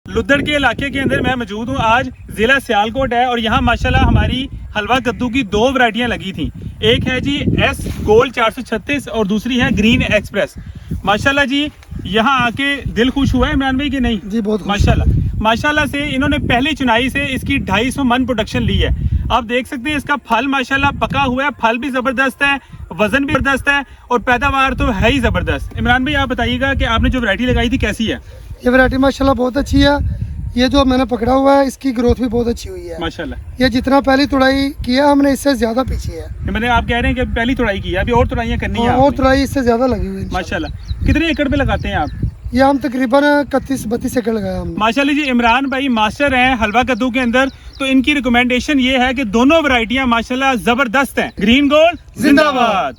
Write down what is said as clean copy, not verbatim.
लुद्धड़ के इलाके के अंदर मैं मौजूद हूँ। आज जिला सियालकोट है और यहाँ माशाल्लाह हमारी हलवा कद्दू की दो वैरायटियाँ लगी थी। एक है जी एस गोल्ड 436 और दूसरी है ग्रीन एक्सप्रेस। माशाल्लाह जी यहाँ आके दिल खुश हुआ है इमरान भाई की नहीं जी? बहुत माशाल्लाह से इन्होंने पहली चुनाई से इसकी 250 मन प्रोडक्शन ली है। आप देख सकते हैं इसका फल माशाल्लाह पका हुआ है, फल भी जबरदस्त है, वजन भी जबरदस्त है और पैदावार तो है ही जबरदस्त। इमरान भाई आप बताइएगा कि आपने जो वैरायटी लगाई थी कैसी है? ये वैरायटी माशाल्लाह बहुत अच्छी है। ये जो मैंने पकड़ा हुआ है इसकी ग्रोथ भी बहुत अच्छी हुई है माशाल्लाह। ये जितना पहली तुड़ाई किया हमने इससे ज्यादा पीछे है। मैंने आप कह रहे हैं कि पहली तुड़ाई की है, अभी और तुड़ाइयाँ करनी है और तुड़ाई इससे ज्यादा लगी हुई है माशाल्लाह। कितने एकड़ पे लगाते हैं आप? ये हम तकरीबन 31-32 एकड़ लगाया हमने। माशाल्लाह जी इमरान भाई मास्टर हैं हलवा कद्दू के अंदर, तो इनकी रिकमेंडेशन ये है कि दोनों वैरायटियां माशाल्लाह जबरदस्त हैं। ग्रीन गोल्ड जिंदाबाद।